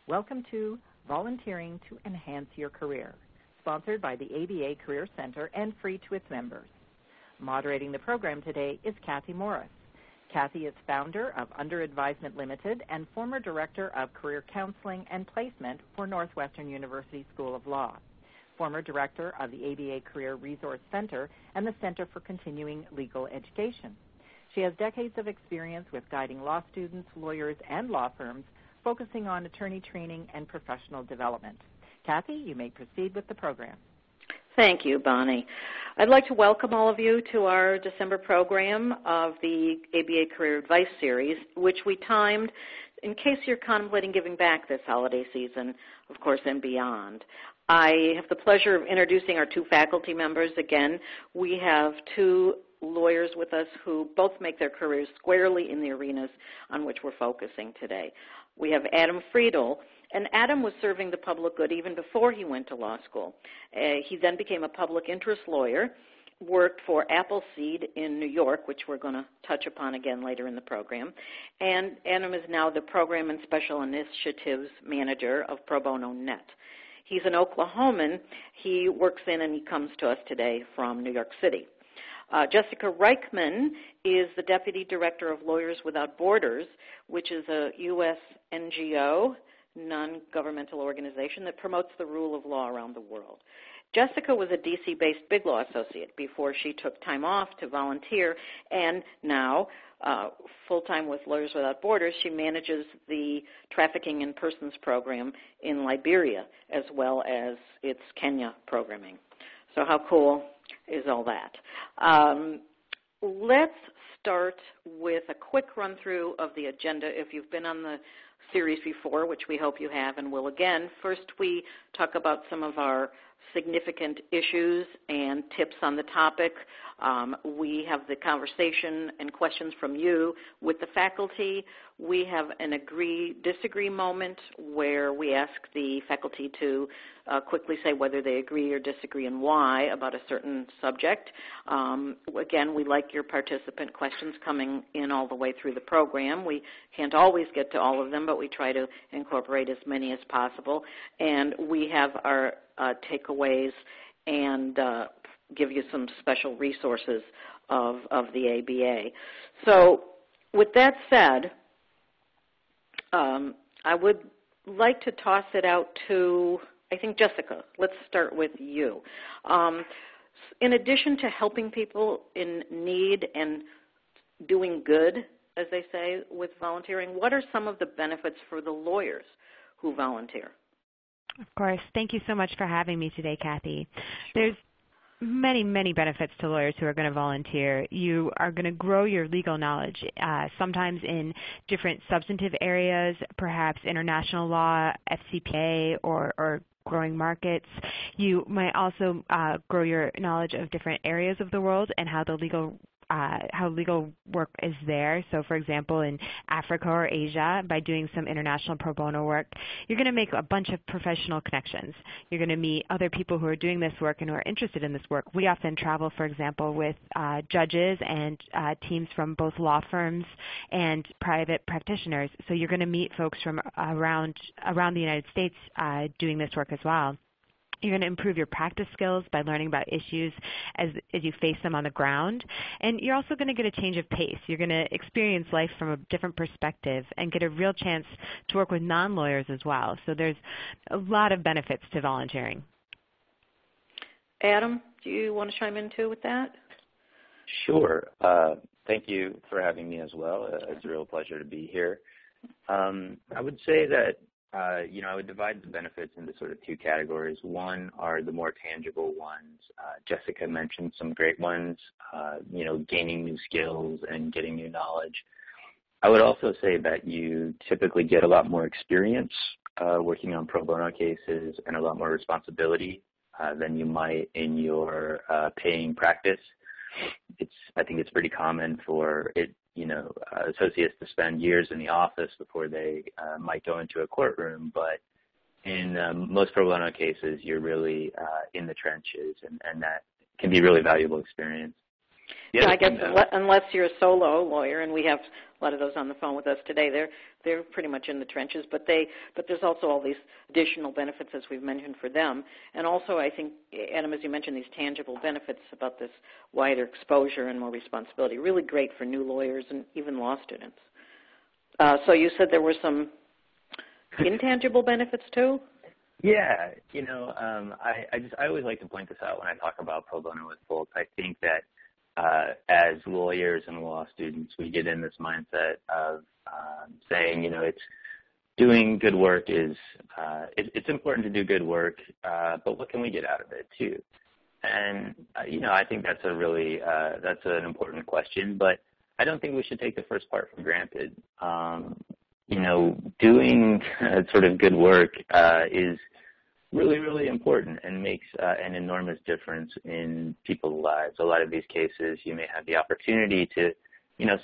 Welcome to Volunteering to Enhance Your Career, sponsored by the ABA Career Center and free to its members. Moderating the program today is Kathy Morris. Kathy is founder of Under Advisement Limited and former director of career counseling and placement for Northwestern University School of Law, former director of the ABA Career Resource Center and the Center for Continuing Legal Education. She has decades of experience with guiding law students, lawyers, and law firms, focusing on attorney training and professional development. Kathy, you may proceed with the program. Thank you, Bonnie. I'd like to welcome all of you to our December program of the ABA Career Advice Series, which we timed in case you're contemplating giving back this holiday season, of course, and beyond. I have the pleasure of introducing our two faculty members again. We have two lawyers with us who both make their careers squarely in the arenas on which we're focusing today. We have Adam Friedel, and Adam was serving the public good even before he went to law school. He then became a public interest lawyer, worked for Appleseed in New York, which we're going to touch upon again later in the program, and Adam is now the Program and Special Initiatives Manager of Pro Bono Net. He's an Oklahoman. He works in and he comes to us today from New York City. Jessica Reichman is the Deputy Director of Lawyers Without Borders, which is a U.S. NGO, non-governmental organization that promotes the rule of law around the world. Jessica was a D.C.-based big law associate before she took time off to volunteer, and now, full-time with Lawyers Without Borders, she manages the Trafficking in Persons program in Liberia, as well as its Kenya programming. So how cool is all that? Let's start with a quick run-through of the agenda. If you've been on the series before, which we hope you have and will again, first we talk about some of our significant issues and tips on the topic. We have the conversation and questions from you with the faculty. We have an agree-disagree moment where we ask the faculty to quickly say whether they agree or disagree and why about a certain subject. Again, we like your participant questions coming in all the way through the program. We can't always get to all of them, but we try to incorporate as many as possible. And we have our takeaways and give you some special resources of the ABA. So with that said, I would like to toss it out to, I think, Jessica. Let's start with you. In addition to helping people in need and doing good, as they say, with volunteering, what are some of the benefits for the lawyers who volunteer? Of course. Thank you so much for having me today, Kathy. There's many, many benefits to lawyers who are going to volunteer. You are going to grow your legal knowledge, sometimes in different substantive areas, perhaps international law, FCPA, or growing markets. You might also grow your knowledge of different areas of the world and how legal work is there. So, for example, in Africa or Asia, by doing some international pro bono work, you're going to make a bunch of professional connections. You're going to meet other people who are doing this work and who are interested in this work. We often travel, for example, with judges and teams from both law firms and private practitioners. So you're going to meet folks from around the United States doing this work as well. You're going to improve your practice skills by learning about issues as you face them on the ground. And you're also going to get a change of pace. You're going to experience life from a different perspective and get a real chance to work with non-lawyers as well. So there's a lot of benefits to volunteering. Adam, do you want to chime in too with that? Sure. Thank you for having me as well. It's a real pleasure to be here. I would say that I would divide the benefits into sort of two categories. One are the more tangible ones. Jessica mentioned some great ones, gaining new skills and getting new knowledge. I would also say that you typically get a lot more experience working on pro bono cases and a lot more responsibility than you might in your paying practice. I think it's pretty common for associates to spend years in the office before they might go into a courtroom, but in most pro bono cases, you're really in the trenches, and that can be a really valuable experience. Yeah, I guess unless you're a solo lawyer, and we have a lot of those on the phone with us today, they're pretty much in the trenches. But there's also all these additional benefits, as we've mentioned, for them. And also, I think, Adam, as you mentioned, these tangible benefits about this wider exposure and more responsibility, really great for new lawyers and even law students. So you said there were some intangible benefits too? Yeah, I always like to point this out when I talk about pro bono with folks. I think that as lawyers and law students, we get in this mindset of saying, it's doing good work is it's important to do good work, but what can we get out of it too? And I think that's that's an important question, but I don't think we should take the first part for granted. Doing sort of good work is really, really important and makes an enormous difference in people's lives. A lot of these cases, you may have the opportunity to,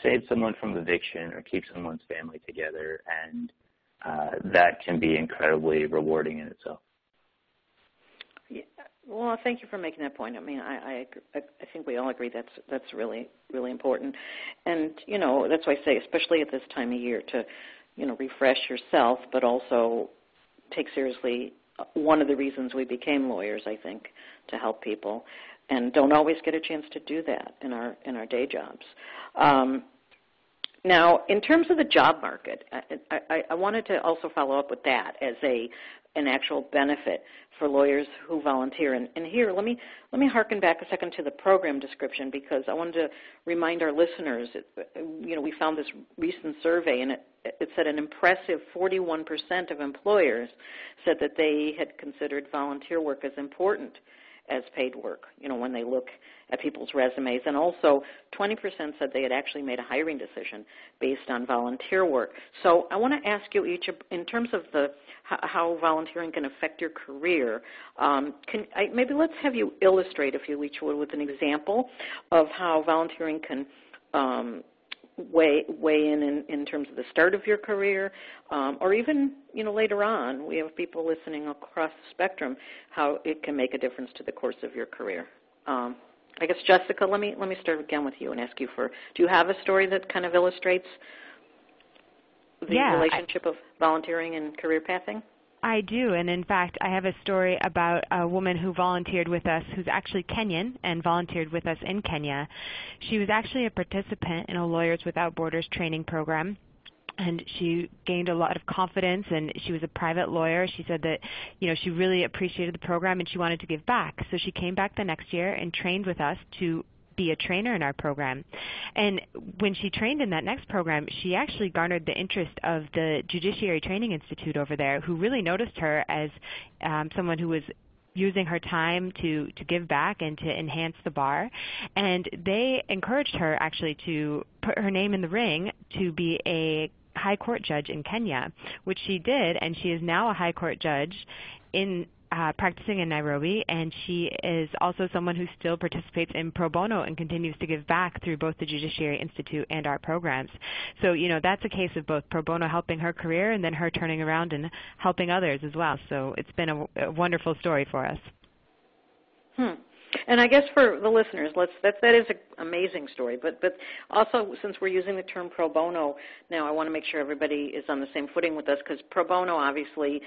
save someone from eviction or keep someone's family together, and that can be incredibly rewarding in itself. Yeah. Well, thank you for making that point. I mean, I think we all agree that's really, really important. And, that's why I say, especially at this time of year, to, refresh yourself, but also take seriously one of the reasons we became lawyers, I think, to help people, and don't always get a chance to do that in our day jobs. Now, in terms of the job market, I wanted to also follow up with that as an actual benefit for lawyers who volunteer. And here, let me harken back a second to the program description, because I wanted to remind our listeners. We found this recent survey, and it said an impressive 41% of employers said that they had considered volunteer work as important as paid work, when they look at people's resumes. And also 20% said they had actually made a hiring decision based on volunteer work. So I want to ask you each, in terms of how volunteering can affect your career, maybe let's have you illustrate, if you each would, with an example of how volunteering can weigh in terms of the start of your career, or even later on. We have people listening across the spectrum, how it can make a difference to the course of your career. I guess, Jessica, let me start again with you and ask you do you have a story that kind of illustrates the relationship of volunteering and career pathing? I do, and in fact, I have a story about a woman who volunteered with us, who's actually Kenyan and volunteered with us in Kenya. She was actually a participant in a Lawyers Without Borders training program, and she gained a lot of confidence, and she was a private lawyer. She said that, she really appreciated the program and she wanted to give back. So she came back the next year and trained with us to be a trainer in our program. And when she trained in that next program, she actually garnered the interest of the Judiciary Training Institute over there, who really noticed her as someone who was using her time to give back and to enhance the bar. And they encouraged her actually to put her name in the ring to be a high court judge in Kenya, which she did, and she is now a high court judge in practicing in Nairobi, and she is also someone who still participates in pro bono and continues to give back through both the Judiciary Institute and our programs. So, that's a case of both pro bono helping her career and then her turning around and helping others as well. So it's been a wonderful story for us. And I guess for the listeners, that is an amazing story. But also, since we're using the term pro bono now, I want to make sure everybody is on the same footing with us, because pro bono obviously is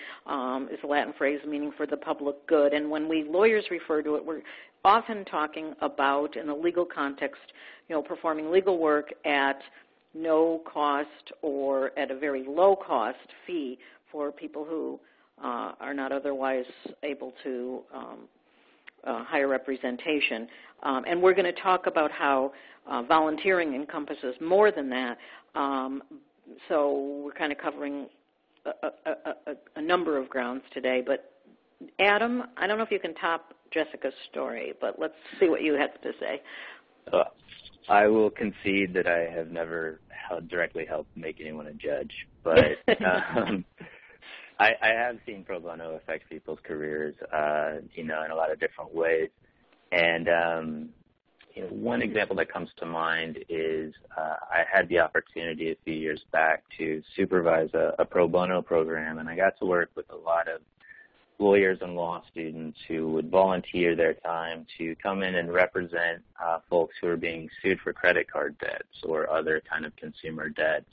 a Latin phrase meaning for the public good. And when we lawyers refer to it, we're often talking about, in the legal context, performing legal work at no cost or at a very low cost fee for people who are not otherwise able to higher representation. And we're going to talk about how volunteering encompasses more than that. So we're kind of covering a number of grounds today. But Adam, I don't know if you can top Jessica's story, but let's see what you have to say. I will concede that I have never directly helped make anyone a judge, but I have seen pro bono affect people's careers, in a lot of different ways. And, one example that comes to mind is I had the opportunity a few years back to supervise a pro bono program, and I got to work with a lot of lawyers and law students who would volunteer their time to come in and represent folks who are being sued for credit card debts or other kind of consumer debts.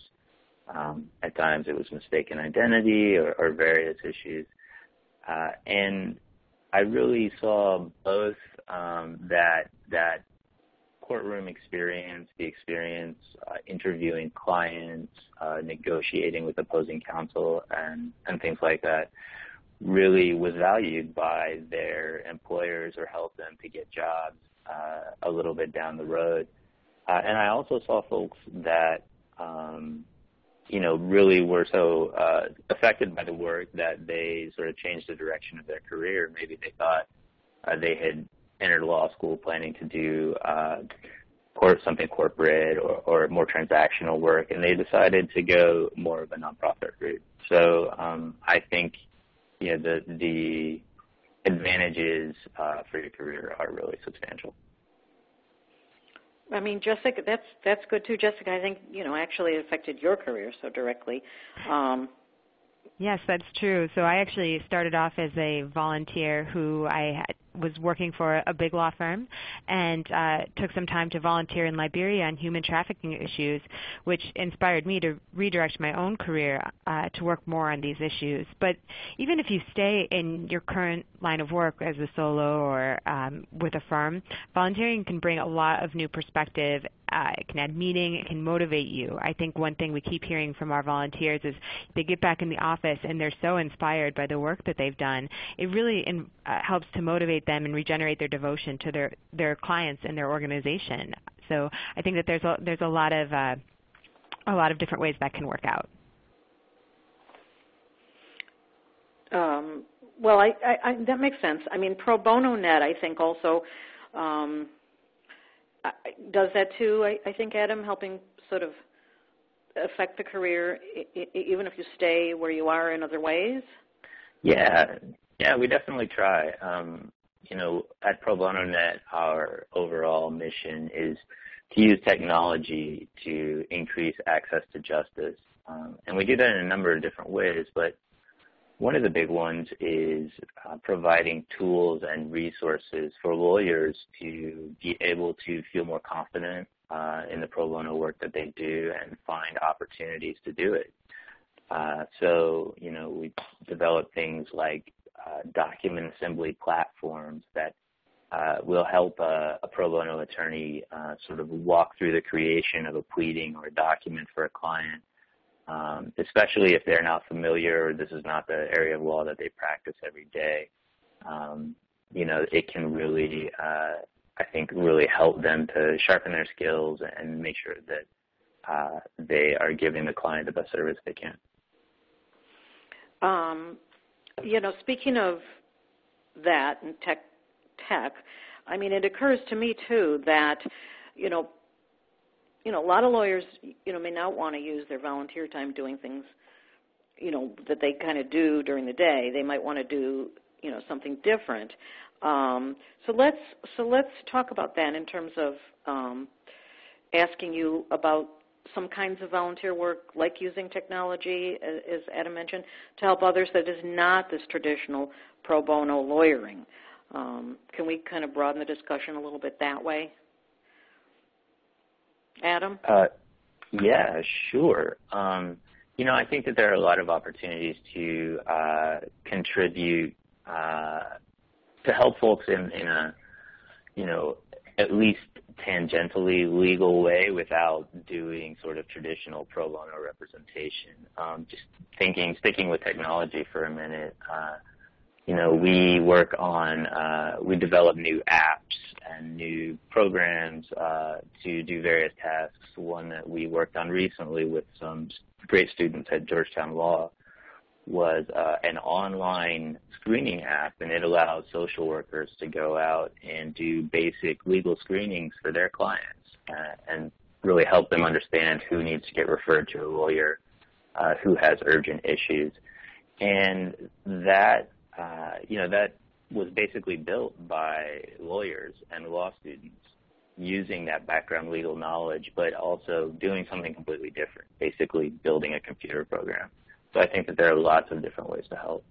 At times it was mistaken identity or various issues. And I really saw both that courtroom experience, the experience interviewing clients, negotiating with opposing counsel, and things like that, really was valued by their employers or helped them to get jobs a little bit down the road. And I also saw folks that, really were so affected by the work that they sort of changed the direction of their career. Maybe they thought they had entered law school planning to do something corporate or more transactional work, and they decided to go more of a nonprofit route. So I think the advantages for your career are really substantial. I mean, Jessica, that's good too, Jessica. I think, actually it affected your career so directly. Yes, that's true. So I actually started off as a volunteer who was working for a big law firm and took some time to volunteer in Liberia on human trafficking issues, which inspired me to redirect my own career to work more on these issues. But even if you stay in your current line of work as a solo or with a firm, volunteering can bring a lot of new perspective. It can add meaning. It can motivate you. I think one thing we keep hearing from our volunteers is they get back in the office and they're so inspired by the work that they've done. It really helps to motivate them and regenerate their devotion to their clients and their organization. So I think that there's a lot of different ways that can work out. Well, I that makes sense. I mean, Pro Bono Net, I think also does that too. I think, Adam, helping sort of affect the career, even if you stay where you are in other ways. Yeah, we definitely try. At Pro Bono Net, our overall mission is to use technology to increase access to justice. And we do that in a number of different ways, but one of the big ones is providing tools and resources for lawyers to be able to feel more confident in the pro bono work that they do and find opportunities to do it. So we develop things like document assembly platforms that will help a pro bono attorney sort of walk through the creation of a pleading or a document for a client, especially if they're not familiar or this is not the area of law that they practice every day. It can really, I think, really help them to sharpen their skills and make sure that they are giving the client the best service they can. Speaking of that and tech, I mean, it occurs to me too that, a lot of lawyers, may not want to use their volunteer time doing things, that they kind of do during the day. They might want to do, something different. So let's talk about that in terms of asking you about some kinds of volunteer work, like using technology, as Adam mentioned, to help others that is not this traditional pro bono lawyering. Can we kind of broaden the discussion a little bit that way? Adam? Yeah, sure. I think that there are a lot of opportunities to contribute to help folks in a, at least tangentially legal way without doing sort of traditional pro bono representation. Just sticking with technology for a minute, we work on, we develop new apps and new programs to do various tasks. One that we worked on recently with some great students at Georgetown Law was an online screening app, and it allows social workers to go out and do basic legal screenings for their clients and really help them understand who needs to get referred to a lawyer, who has urgent issues. And that that was basically built by lawyers and law students using that background legal knowledge, but also doing something completely different, basically building a computer program. So I think that there are lots of different ways to help.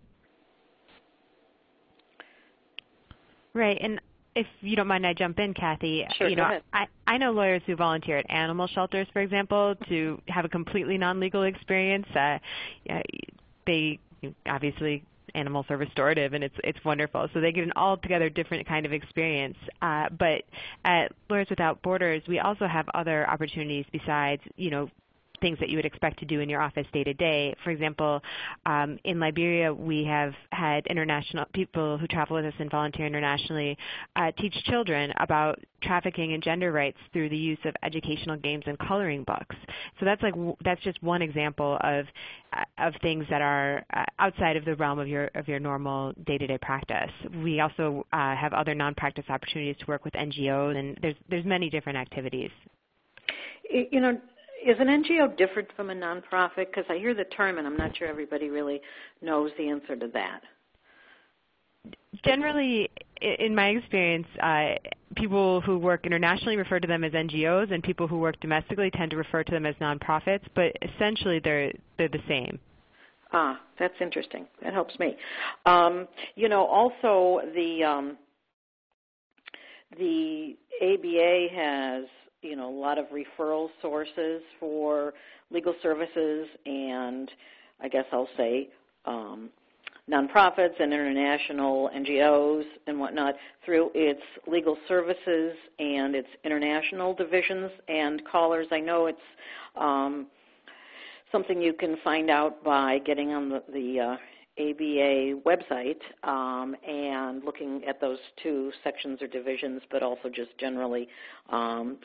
Right, and if you don't mind I jump in, Kathy, Sure, go ahead. I know lawyers who volunteer at animal shelters, for example, to have a completely non-legal experience. They obviously, animals are restorative, and it's wonderful. So they get an altogether different kind of experience. But at Lawyers Without Borders, we also have other opportunities besides, things that you would expect to do in your office day to day. For example, in Liberia, we have had international people who travel with us and volunteer internationally teach children about trafficking and gender rights through the use of educational games and coloring books. So that's just one example of things that are outside of the realm of your normal day-to-day practice. We also have other non-practice opportunities to work with NGOs, and there's many different activities. Is an NGO different from a nonprofit? Because I hear the term, and I'm not sure everybody really knows the answer to that. Generally, in my experience, people who work internationally refer to them as NGOs, and people who work domestically tend to refer to them as nonprofits, but essentially they're the same. Ah, that's interesting. That helps me. Also the ABA has a lot of referral sources for legal services, and I guess I'll say nonprofits and international NGOs and whatnot through its legal services and its international divisions and callers. I know it's something you can find out by getting on the ABA website and looking at those two sections or divisions, but also just generally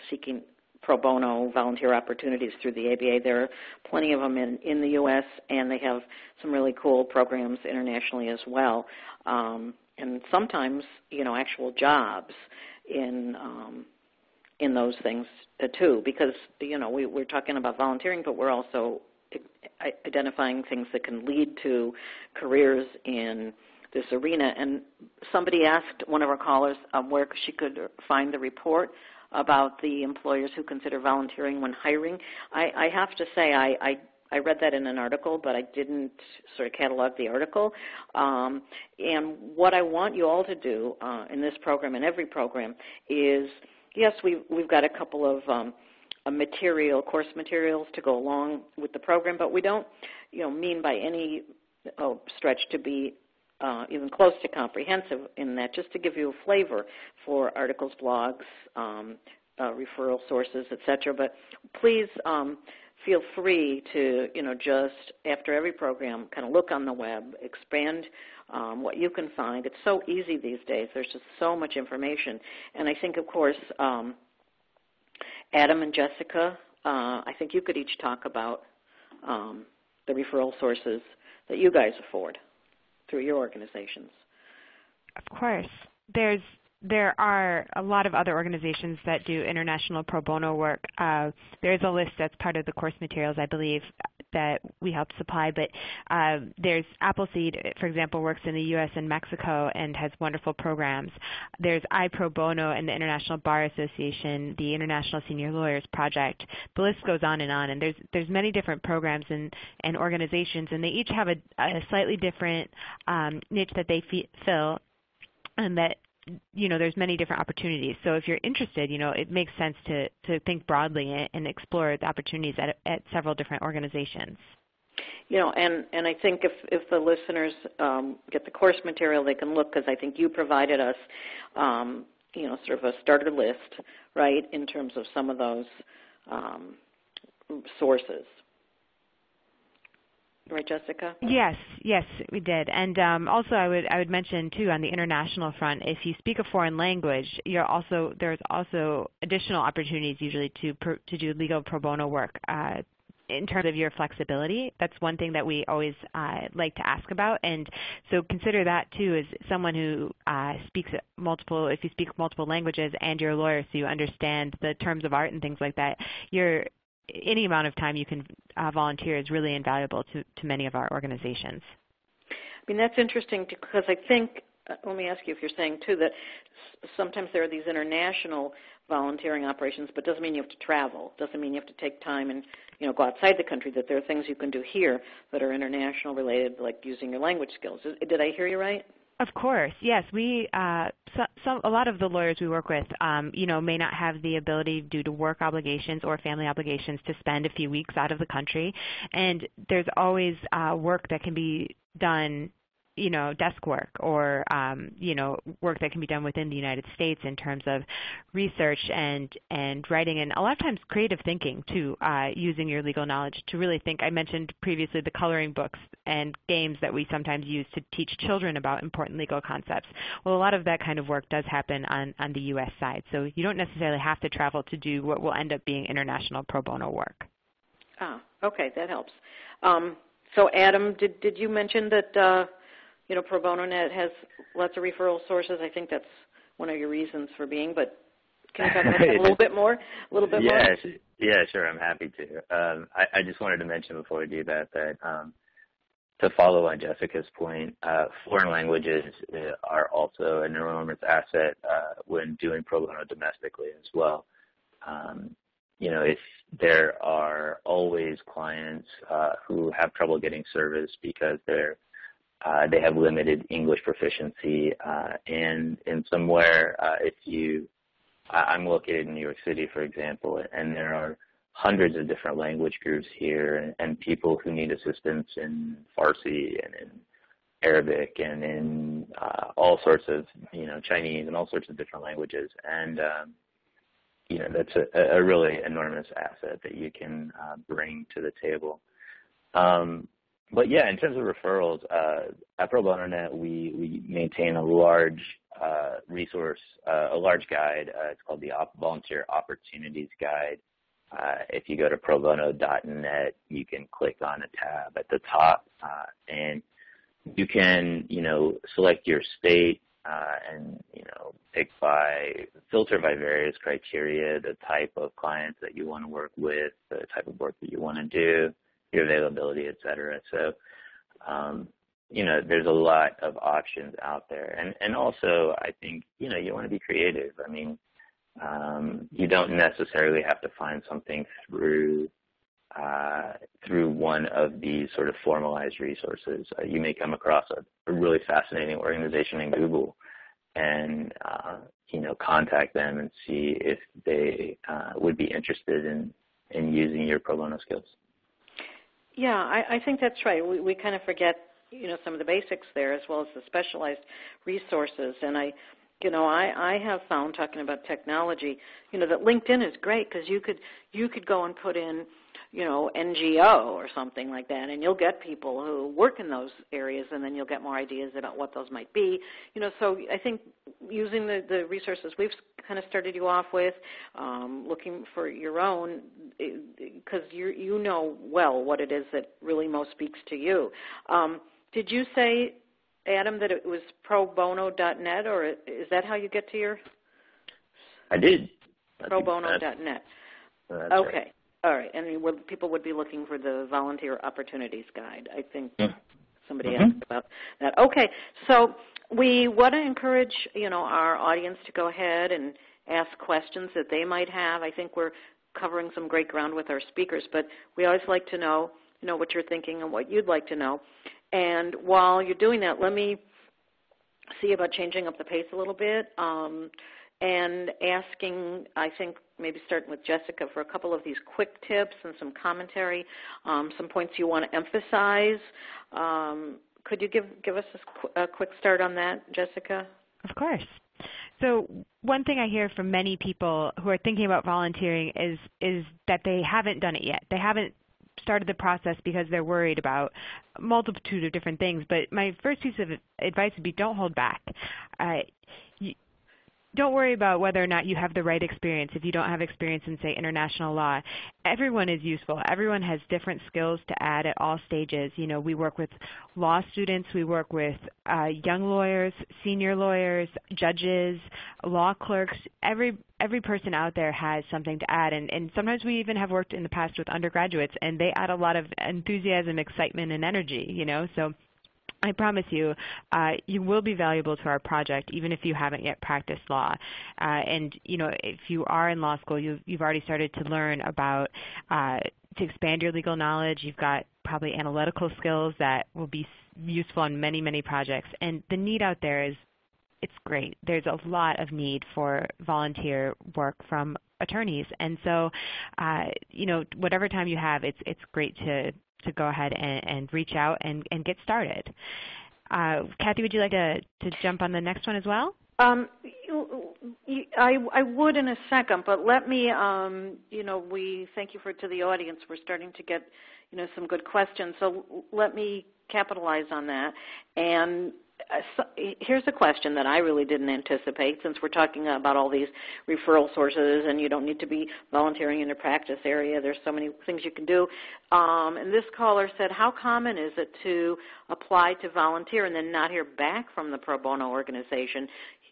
seeking pro bono volunteer opportunities through the ABA. There are plenty of them in the U.S., and they have some really cool programs internationally as well, and sometimes, actual jobs in those things too, because, we're talking about volunteering, but we're also identifying things that can lead to careers in this arena. And somebody asked one of our callers where she could find the report about the employers who consider volunteering when hiring. I have to say I read that in an article, but I didn't sort of catalog the article. And what I want you all to do in this program and every program is, yes, we've got a couple of course materials to go along with the program, but we don't, mean by any stretch to be even close to comprehensive in that, just to give you a flavor for articles, blogs, referral sources, etc. But please feel free to, just after every program, kind of look on the web, expand what you can find. It's so easy these days. There's just so much information. And I think, of course, Adam and Jessica, I think you could each talk about the referral sources that you guys afford through your organizations. Of course. There are a lot of other organizations that do international pro bono work. There's a list that's part of the course materials, I believe, that we help supply, but there's Appleseed, for example, works in the U.S. and Mexico and has wonderful programs. There's iPro Bono and the International Bar Association, the International Senior Lawyers Project. The list goes on, and there's many different programs and organizations, and they each have a slightly different niche that they fill, and that there's many different opportunities. So if you're interested, it makes sense to think broadly and explore the opportunities at several different organizations. And I think if the listeners get the course material, they can look, because I think you provided us, sort of a starter list, right, in terms of some of those sources. Right, Jessica? Yes, we did. And also I would mention, too, on the international front, if you speak a foreign language, there's also additional opportunities usually to do legal pro bono work. In terms of your flexibility, that's one thing that we always like to ask about. And so consider that, too, as someone who speaks if you speak multiple languages and you're a lawyer, so you understand the terms of art and things like that, any amount of time you can volunteer is really invaluable to many of our organizations. I mean, that's interesting because I think, let me ask you if you're saying, too, that sometimes there are these international volunteering operations, but doesn't mean you have to travel. Doesn't mean you have to take time and, go outside the country, that there are things you can do here that are international related, like using your language skills. Did I hear you right? Of course, yes. A lot of the lawyers we work with, may not have the ability due to work obligations or family obligations to spend a few weeks out of the country, and there's always work that can be done, desk work or work that can be done within the United States in terms of research and writing, and a lot of times creative thinking too, using your legal knowledge to really think. I mentioned previously the coloring books and games that we sometimes use to teach children about important legal concepts. Well, a lot of that kind of work does happen on the U.S. side, so you don't necessarily have to travel to do what will end up being international pro bono work. Ah, okay, that helps. So Adam, did you mention that Pro Bono Net has lots of referral sources? I think that's one of your reasons for being, but can you talk about that a little bit more? Yeah, sure, I'm happy to. I just wanted to mention before we do that to follow on Jessica's point, foreign languages are also an enormous asset when doing pro bono domestically as well. If there are always clients who have trouble getting service because they have limited English proficiency, and in somewhere, I'm located in New York City, for example, and there are hundreds of different language groups here, and people who need assistance in Farsi and in Arabic and in all sorts of, Chinese and all sorts of different languages, and that's a really enormous asset that you can bring to the table. But yeah, in terms of referrals, at Pro Bono Net, we maintain a large resource, a large guide. It's called the Volunteer Opportunities Guide. If you go to probono.net, you can click on a tab at the top, and you can, select your state and, filter by various criteria, the type of clients that you want to work with, the type of work that you want to do, your availability, et cetera. So, there's a lot of options out there. And also, I think, you want to be creative. I mean, you don't necessarily have to find something through one of these sort of formalized resources. You may come across a really fascinating organization in Google and, contact them and see if they would be interested in using your pro bono skills. Yeah, I think that's right. We kind of forget, some of the basics there as well as the specialized resources. And I have found, talking about technology, that LinkedIn is great because you could go and put in, NGO or something like that, and you'll get people who work in those areas, and then you'll get more ideas about what those might be. So I think using the resources we've kind of started you off with, looking for your own, because you know well what it is that really most speaks to you. Did you say, Adam, that it was probono.net, or is that how you get to your? I did. Probono.net. That's okay. Right. All right. And people would be looking for the Volunteer Opportunities Guide. I think somebody asked about that. Okay. So we want to encourage, our audience to go ahead and ask questions that they might have. I think we're covering some great ground with our speakers, but we always like to know, what you're thinking and what you'd like to know. And while you're doing that, let me see about changing up the pace a little bit and asking, I think, maybe starting with Jessica for a couple of these quick tips and some commentary, some points you want to emphasize. Could you give us a quick start on that, Jessica? Of course. So one thing I hear from many people who are thinking about volunteering is that they haven't done it yet. They haven't started the process because they're worried about a multitude of different things. But my first piece of advice would be don't hold back. Don't worry about whether or not you have the right experience. If you don't have experience in, say, international law, everyone is useful. Everyone has different skills to add at all stages. We work with law students. We work with young lawyers, senior lawyers, judges, law clerks. Every person out there has something to add. And sometimes we even have worked in the past with undergraduates, and they add a lot of enthusiasm, excitement, and energy, So I promise you, you will be valuable to our project, even if you haven't yet practiced law. And if you are in law school, you've already started to learn about to expand your legal knowledge. You've got probably analytical skills that will be useful on many, many projects. And the need out there is, it's great. There's a lot of need for volunteer work from attorneys. And so, whatever time you have, it's great to go ahead and reach out and get started. Kathy, would you like to jump on the next one as well? I would in a second, but let me, we thank you to the audience. We're starting to get, some good questions. So let me capitalize on that. And here's a question that I really didn't anticipate, since we're talking about all these referral sources and you don't need to be volunteering in a practice area. There's so many things you can do. And this caller said, how common is it to apply to volunteer and then not hear back from the pro bono organization?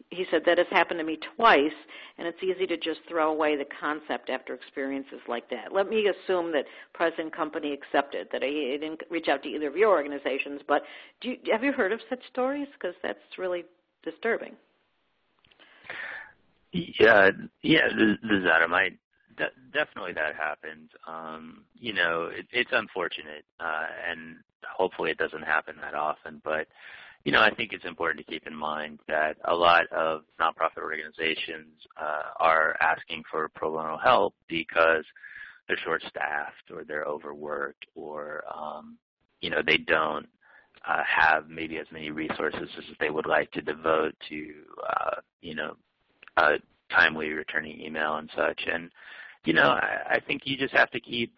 He said, that has happened to me twice, and it's easy to just throw away the concept after experiences like that. Let me assume that present company accepted, that he didn't reach out to either of your organizations, but have you heard of such stories? Because that's really disturbing. Yeah, this is Adam. Definitely that happens. It's unfortunate, and hopefully it doesn't happen that often, but I think it's important to keep in mind that a lot of nonprofit organizations are asking for pro bono help because they're short-staffed or they're overworked or, they don't have maybe as many resources as they would like to devote to, timely returning email and such. And, I think you just have to keep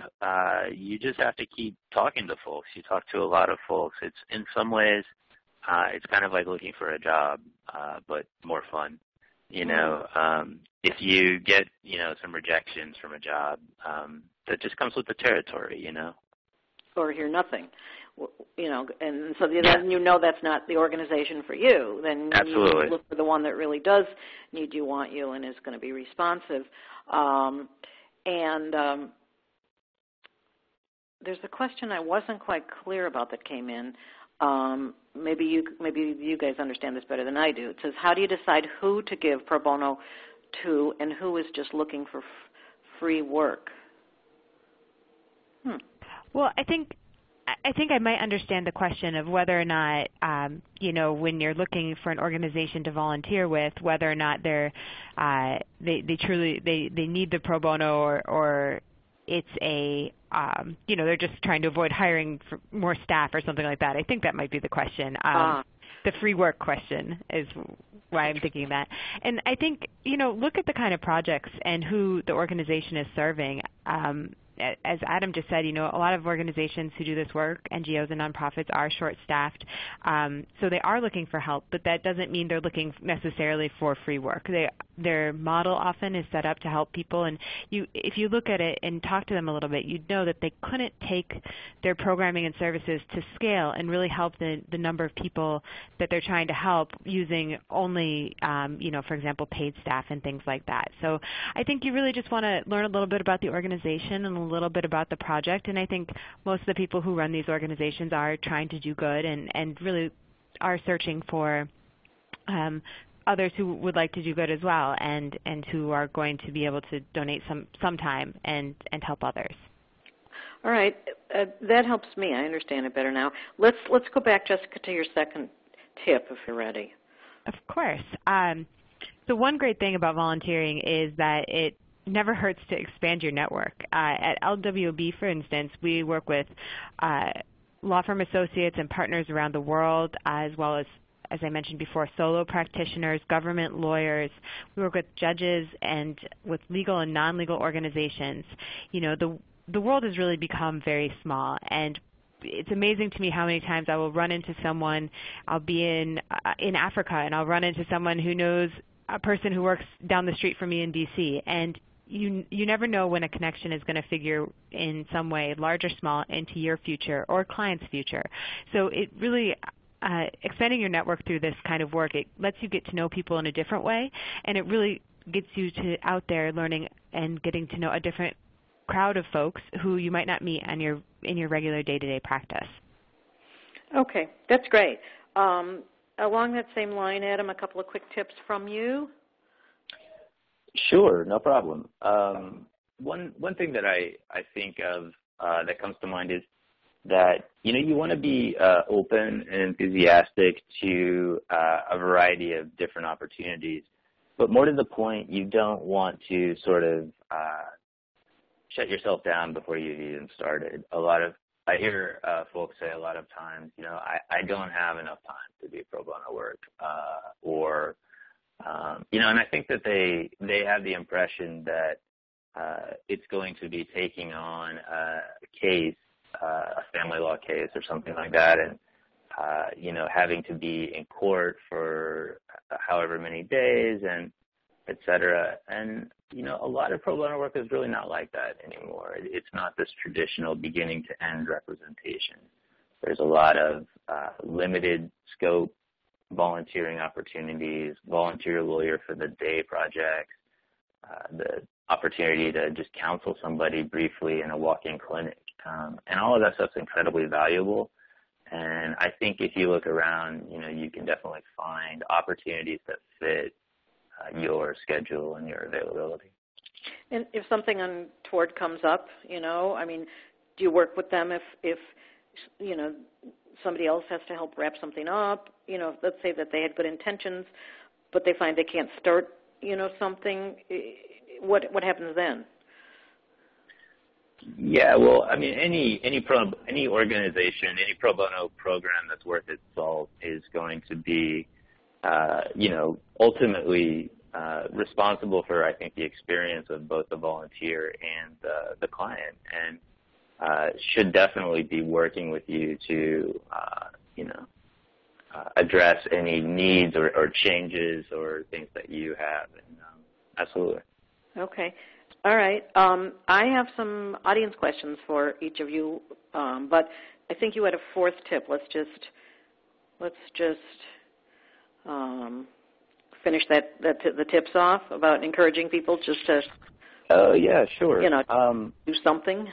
talking to folks. You talk to a lot of folks. It's in some ways, it's kind of like looking for a job, but more fun. If you get, some rejections from a job, that just comes with the territory, Or hear nothing, and so then that's not the organization for you. Then Absolutely. You look for the one that really does need you, want you, and is going to be responsive. There's a question I wasn't quite clear about that came in. Maybe you guys understand this better than I do. It says, how do you decide who to give pro bono to and who is just looking for free work? Well, I think I might understand the question of whether or not, when you're looking for an organization to volunteer with, whether or not they truly need the pro bono or it's they're just trying to avoid hiring for more staff or something like that. I think that might be the question. The free work question is why I'm thinking that. And I think, look at the kind of projects and who the organization is serving. As Adam just said, a lot of organizations who do this work, NGOs and nonprofits, are short-staffed. So they are looking for help, but that doesn't mean they're looking necessarily for free work. Their model often is set up to help people, and if you look at it and talk to them a little bit, you'd know that they couldn't take their programming and services to scale and really help the number of people that they're trying to help using only, for example, paid staff and things like that. So I think you really just want to learn a little bit about the organization and a little bit about the project, and I think most of the people who run these organizations are trying to do good and really are searching for others who would like to do good as well and who are going to be able to donate some time and help others. All right. That helps me. I understand it better now. Let's go back, Jessica, to your second tip if you're ready. Of course. So one great thing about volunteering is that it never hurts to expand your network. At LWB, for instance, we work with law firm associates and partners around the world, as well as I mentioned before, solo practitioners, government lawyers. We work with judges and with legal and non-legal organizations. The world has really become very small, and it's amazing to me how many times I will run into someone. I'll be in Africa, and I'll run into someone who knows a person who works down the street from me in D.C., and you never know when a connection is going to figure in some way, large or small, into your future or client's future. So it really, expanding your network through this kind of work, it lets you get to know people in a different way, and it really gets you out there learning and getting to know a different crowd of folks who you might not meet in your regular day-to-day practice. Okay, that's great. Along that same line, Adam, a couple of quick tips from you. Sure, no problem. One thing that I think of that comes to mind is, that, you want to be open and enthusiastic to a variety of different opportunities. But more to the point, you don't want to sort of shut yourself down before you've even started. I hear folks say a lot of times, I don't have enough time to do pro bono work, and I think that they have the impression that it's going to be taking on a case, a family law case or something like that, and having to be in court for however many days and et cetera. And, a lot of pro bono work is really not like that anymore. It's not this traditional beginning to end representation. There's a lot of limited scope volunteering opportunities, volunteer lawyer for the day projects, the opportunity to just counsel somebody briefly in a walk-in clinic. And all of that stuff's incredibly valuable. And I think if you look around, you can definitely find opportunities that fit your schedule and your availability. And if something untoward comes up, do you work with them if somebody else has to help wrap something up? Let's say that they had good intentions, but they find they can't start, something. What happens then? Yeah, well, any organization, any pro bono program that's worth its salt is going to be, ultimately responsible for, I think, the experience of both the volunteer and the client, and should definitely be working with you to, address any needs or changes or things that you have. And absolutely. Okay. All right. I have some audience questions for each of you, but I think you had a fourth tip. Let's just finish the tips off about encouraging people just to. Oh yeah, sure. Do something.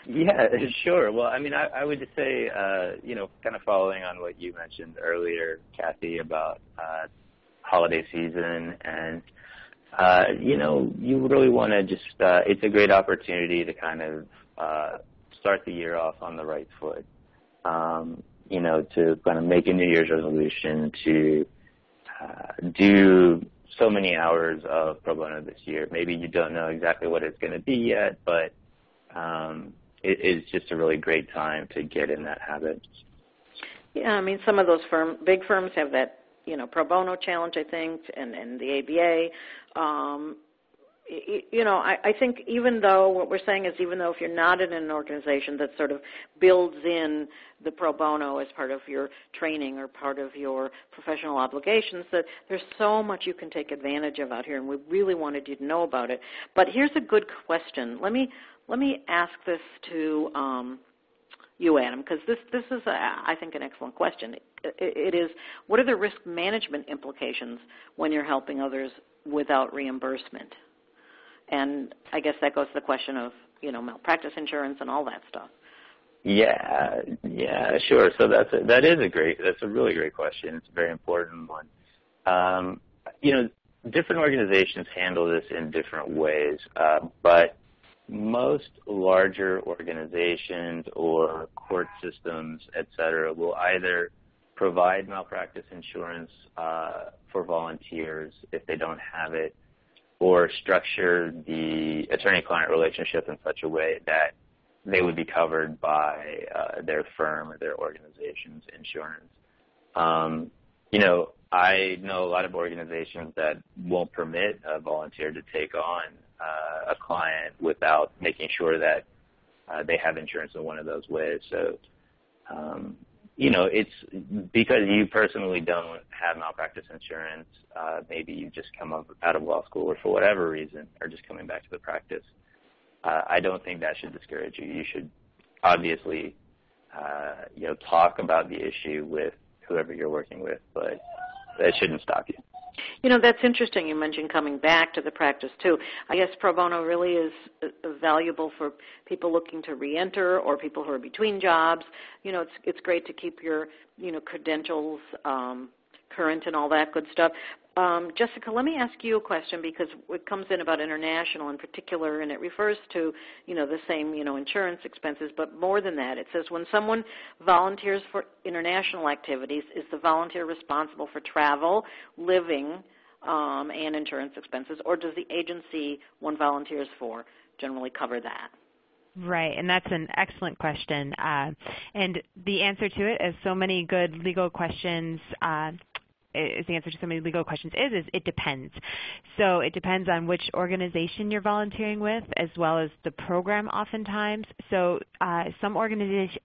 Yeah, sure. Well, I would just say, kind of following on what you mentioned earlier, Kathy, about holiday season, and you really want to just. It's a great opportunity to kind of start the year off on the right foot. To kind of make a New Year's resolution to do so many hours of pro bono this year. Maybe you don't know exactly what it's going to be yet, but it is just a really great time to get in that habit. Yeah, some of those big firms have that, pro bono challenge, I think, and the ABA. I think even though what we're saying is even though if you're not in an organization that sort of builds in the pro bono as part of your training or part of your professional obligations, that there's so much you can take advantage of out here, and we really wanted you to know about it. But here's a good question. Let me ask this to you, Adam, because this is, I think, an excellent question. It is, what are the risk management implications when you're helping others without reimbursement? And I guess that goes to the question of, malpractice insurance and all that stuff. Yeah, sure. So that's a really great question. It's a very important one. Different organizations handle this in different ways, but most larger organizations or court systems, et cetera, will either provide malpractice insurance for volunteers if they don't have it, or structure the attorney-client relationship in such a way that they would be covered by their firm or their organization's insurance. I know a lot of organizations that won't permit a volunteer to take on a client without making sure that they have insurance in one of those ways. So, it's because you personally don't have malpractice insurance, maybe you just come up out of law school or for whatever reason are just coming back to the practice. I don't think that should discourage you. You should obviously, talk about the issue with whoever you're working with, but that shouldn't stop you. That's interesting. You mentioned coming back to the practice, too. I guess pro bono really is valuable for people looking to reenter or people who are between jobs. It's great to keep your, credentials current and all that good stuff. Jessica, let me ask you a question because it comes in about international in particular, and it refers to, the same, insurance expenses, but more than that. It says when someone volunteers for international activities, is the volunteer responsible for travel, living, and insurance expenses, or does the agency one volunteers for generally cover that? Right, and that's an excellent question. And the answer to it, as so many good legal questions, is it depends. So it depends on which organization you're volunteering with, as well as the program oftentimes. So some organizations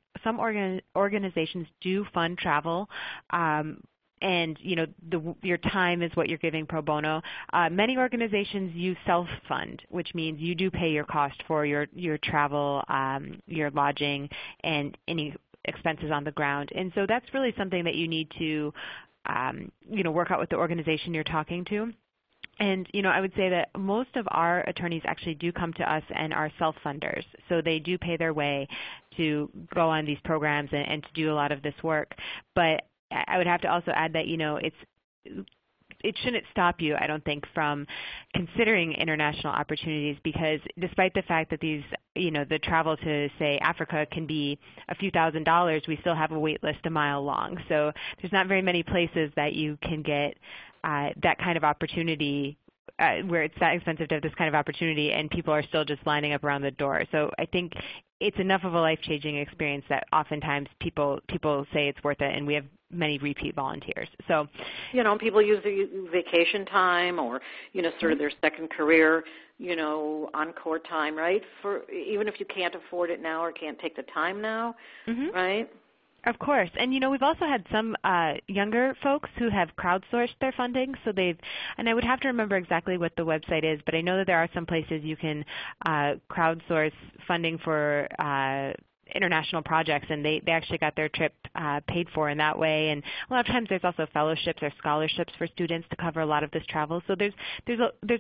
do fund travel. And your time is what you're giving pro bono. Many organizations you self-fund, which means you do pay your cost for your travel, your lodging, and any expenses on the ground. And so that's really something that you need to work out with the organization you're talking to. And, I would say that most of our attorneys actually do come to us and are self-funders. So they do pay their way to go on these programs and to do a lot of this work. But I would have to also add that, it shouldn't stop you, I don't think, from considering international opportunities, because despite the fact that these, the travel to, say, Africa can be a few $1,000s, we still have a wait list a mile long. So there's not very many places that you can get that kind of opportunity where it's that expensive to have this kind of opportunity, and people are still just lining up around the door. So I think it's enough of a life-changing experience that oftentimes people say it's worth it, and we have many repeat volunteers. So, people use the vacation time or, sort of their second career, encore time, right? For even if you can't afford it now or can't take the time now, right? Of course. And, we've also had some younger folks who have crowdsourced their funding. So and I would have to remember exactly what the website is, but I know that there are some places you can crowdsource funding for international projects, and they actually got their trip paid for in that way. And a lot of times there's also fellowships or scholarships for students to cover a lot of this travel. So there's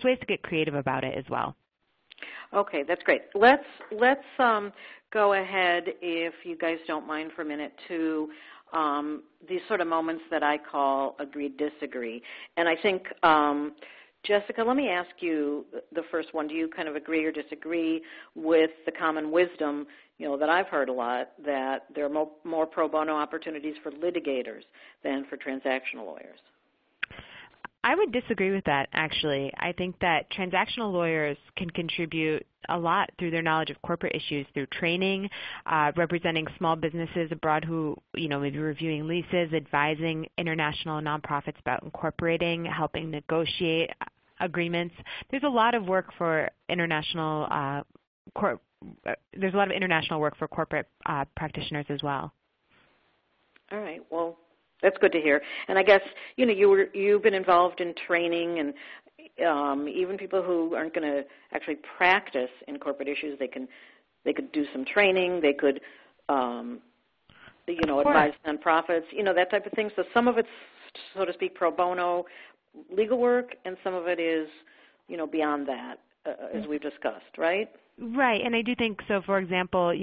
ways to get creative about it as well. Okay, that's great. Let's go ahead, if you guys don't mind, for a minute to these sort of moments that I call agree-disagree. And I think, Jessica, let me ask you the first one. Do you kind of agree or disagree with the common wisdom, that I've heard a lot, that there are more pro bono opportunities for litigators than for transactional lawyers? I would disagree with that, actually. I think that transactional lawyers can contribute a lot through their knowledge of corporate issues, through training, representing small businesses abroad who, maybe reviewing leases, advising international nonprofits about incorporating, helping negotiate agreements. There's a lot of work for international there's a lot of international work for corporate practitioners as well. All right. Well, that's good to hear. And I guess, you've been involved in training, and even people who aren't going to actually practice in corporate issues, they could do some training. They could, advise nonprofits, that type of thing. So some of it's, so to speak, pro bono legal work, and some of it is, beyond that, as we've discussed, right? Right, and I do think so. For example,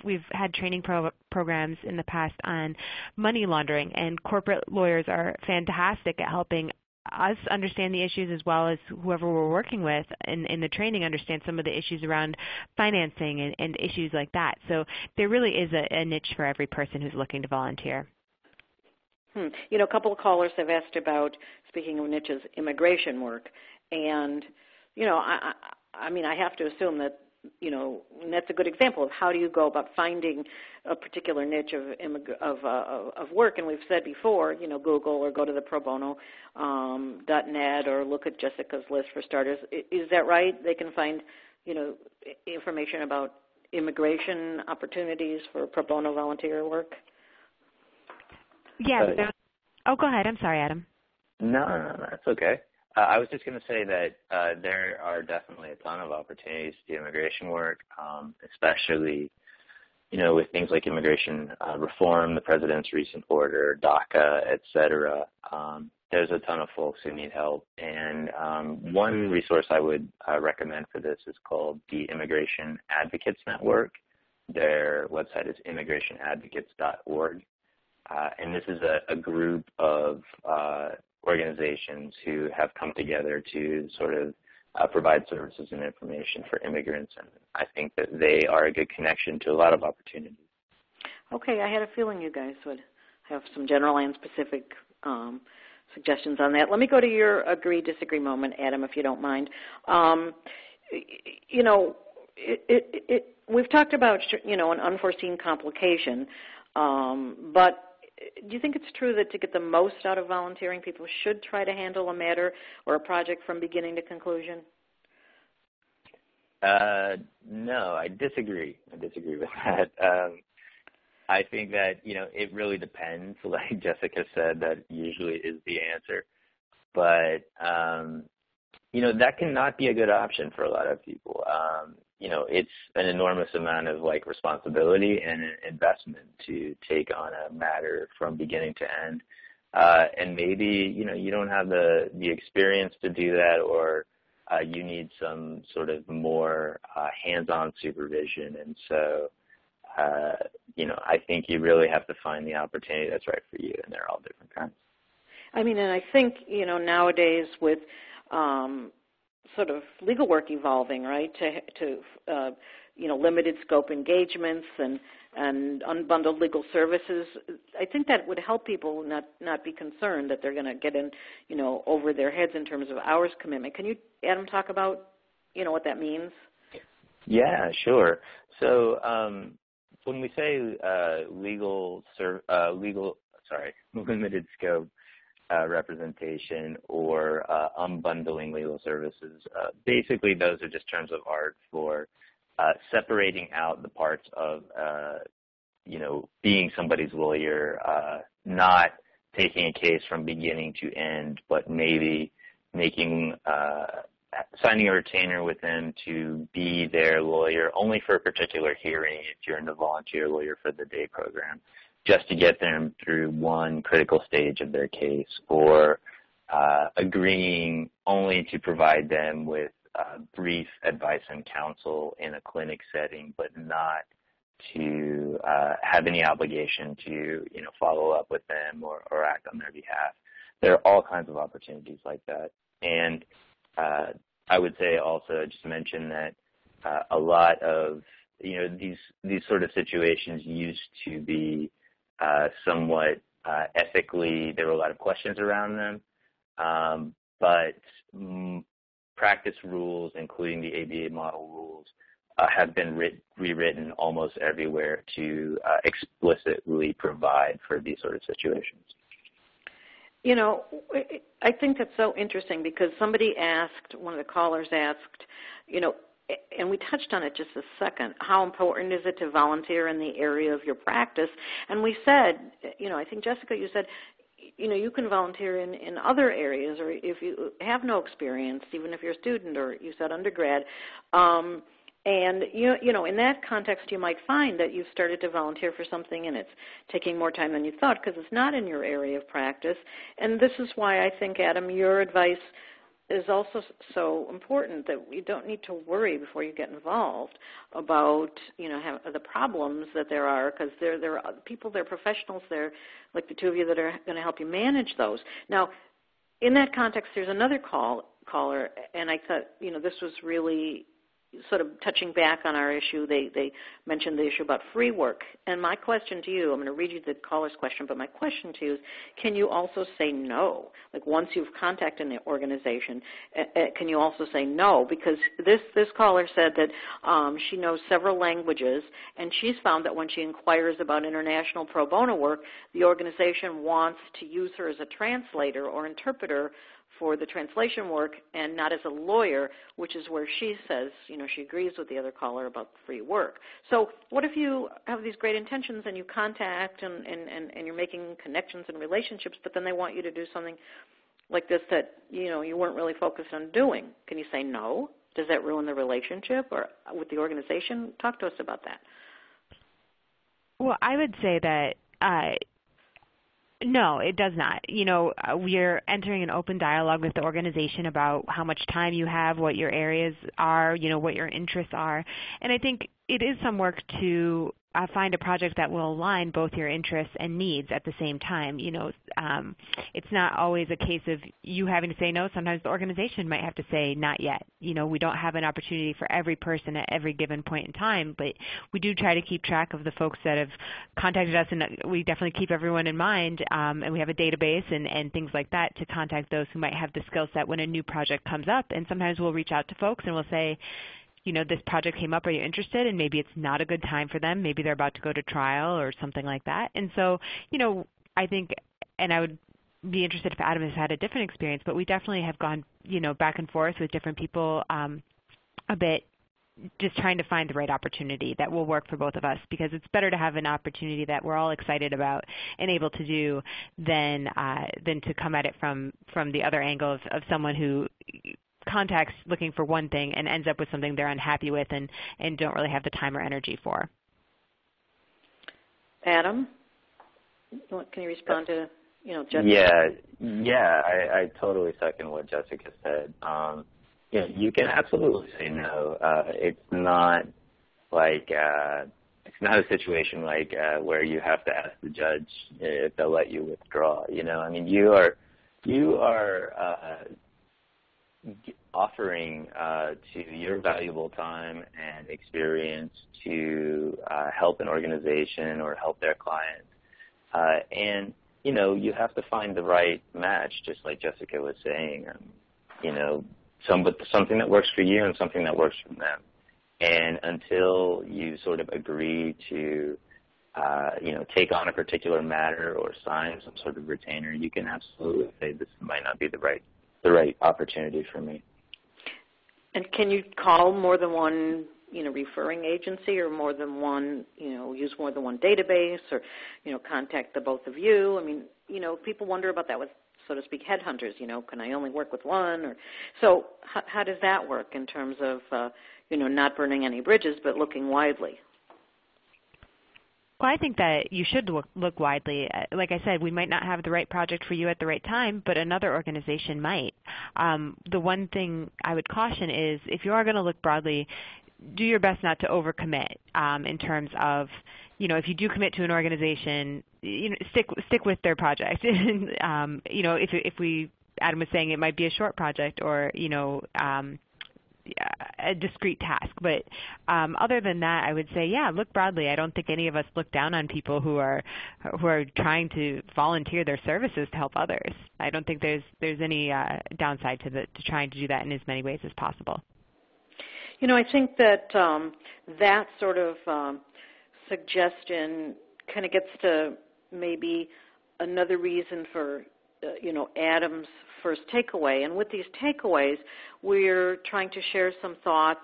we've had training programs in the past on money laundering, and corporate lawyers are fantastic at helping us understand the issues, as well as whoever we're working with in the training understand some of the issues around financing and issues like that. So there really is a niche for every person who's looking to volunteer. A couple of callers have asked about, speaking of niches, immigration work, and I have to assume that and that's a good example of how do you go about finding a particular niche of work. And we've said before, Google or go to the pro bono.net or look at Jessica's list for starters. Is that right? They can find, information about immigration opportunities for pro bono volunteer work? Yeah. Go ahead. I'm sorry, Adam. No, that's okay. I was just going to say that there are definitely a ton of opportunities to do immigration work, especially, with things like immigration reform, the president's recent order, DACA, et cetera. There's a ton of folks who need help. And one resource I would recommend for this is called the Immigration Advocates Network. Their website is immigrationadvocates.org. And this is a group of organizations who have come together to sort of provide services and information for immigrants, and I think that they are a good connection to a lot of opportunities. Okay, I had a feeling you guys would have some general and specific suggestions on that. Let me go to your agree-disagree moment, Adam, if you don't mind. We've talked about, an unforeseen complication, but do you think it's true that to get the most out of volunteering, people should try to handle a matter or a project from beginning to conclusion? No, I disagree. I disagree with that. I think that, it really depends. Like Jessica said, that usually is the answer. But, that cannot be a good option for a lot of people. It's an enormous amount of responsibility and investment to take on a matter from beginning to end. And maybe, you don't have the experience to do that, or you need some sort of more hands-on supervision. And so, I think you really have to find the opportunity that's right for you, and they're all different kinds. I mean, and I think, nowadays with sort of legal work evolving, right, to limited scope engagements and unbundled legal services, I think that would help people not be concerned that they're going to get in, over their heads in terms of hours commitment. Can you, Adam, talk about, what that means? Yeah, sure. So when we say limited scope representation or unbundling legal services, basically those are just terms of art for separating out the parts of, being somebody's lawyer, not taking a case from beginning to end, but maybe signing a retainer with them to be their lawyer only for a particular hearing if you're in the volunteer lawyer for the day program, just to get them through one critical stage of their case, or agreeing only to provide them with brief advice and counsel in a clinic setting, but not to have any obligation to, follow up with them or act on their behalf. There are all kinds of opportunities like that. And I would say also, just mention that a lot of, these sort of situations used to be somewhat ethically, there were a lot of questions around them, but practice rules, including the ABA model rules, have been rewritten almost everywhere to explicitly provide for these sort of situations. I think that's so interesting because somebody asked, one of the callers asked, and we touched on it just a second, how important is it to volunteer in the area of your practice? And we said, I think, Jessica, you said, you can volunteer in other areas, or if you have no experience, even if you're a student, or you said undergrad. And, in that context, you might find that you've started to volunteer for something and it's taking more time than you thought because it's not in your area of practice. And this is why I think, Adam, your advice is also so important, that you don't need to worry before you get involved about, the problems that there are, because there are people, there are professionals there, like the two of you, that are going to help you manage those. Now, in that context, there's another caller, and I thought, this was really sort of touching back on our issue. They mentioned the issue about free work. And my question to you, I'm going to read you the caller's question, but my question to you is, can you also say no? Like, once you've contacted an organization, can you also say no? Because this caller said that she knows several languages, and she's found that when she inquires about international pro bono work, the organization wants to use her as a translator or interpreter for the translation work and not as a lawyer, which is where she says, she agrees with the other caller about free work. So what if you have these great intentions and you contact and you're making connections and relationships, but then they want you to do something like this that, you weren't really focused on doing? Can you say no? Does that ruin the relationship or with the organization? Talk to us about that. Well, I would say that no, it does not. We're entering an open dialogue with the organization about how much time you have, what your areas are, what your interests are. And I think it is some work to find a project that will align both your interests and needs at the same time. It's not always a case of you having to say no. Sometimes the organization might have to say not yet. We don't have an opportunity for every person at every given point in time, but we do try to keep track of the folks that have contacted us, and we definitely keep everyone in mind, and we have a database and things like that to contact those who might have the skill set when a new project comes up. And sometimes we'll reach out to folks and we'll say, this project came up, are you interested? And maybe it's not a good time for them. Maybe they're about to go to trial or something like that. And so, I think, and I would be interested if Adam has had a different experience, but we definitely have gone, back and forth with different people a bit, just trying to find the right opportunity that will work for both of us, because it's better to have an opportunity that we're all excited about and able to do than to come at it from the other angle of someone who contacts looking for one thing and ends up with something they're unhappy with and don't really have the time or energy for. Adam, can you respond to Jessica? Yeah, I totally second what Jessica said. You can absolutely say no. It's not like it's not a situation like where you have to ask the judge if they'll let you withdraw. You are offering to your valuable time and experience to help an organization or help their clients. And, you have to find the right match, just like Jessica was saying, something that works for you and something that works for them. And until you sort of agree to, take on a particular matter or sign some sort of retainer, you can absolutely say this might not be the right opportunity for me. And can you call more than one, referring agency, or more than one, use more than one database, or, contact the both of you? I mean, people wonder about that with, so to speak, headhunters. Can I only work with one? Or so how does that work in terms of, not burning any bridges but looking widely? Well, I think that you should look widely. Like I said, we might not have the right project for you at the right time, but another organization might. The one thing I would caution is if you are going to look broadly, do your best not to overcommit in terms of, if you do commit to an organization, stick with their project. If Adam was saying it might be a short project or, a discrete task. But other than that, I would say, look broadly. I don't think any of us look down on people who are trying to volunteer their services to help others. I don't think there's any downside to trying to do that in as many ways as possible. I think that that sort of suggestion kind of gets to maybe another reason for Adam's first takeaway. And with these takeaways, we're trying to share some thoughts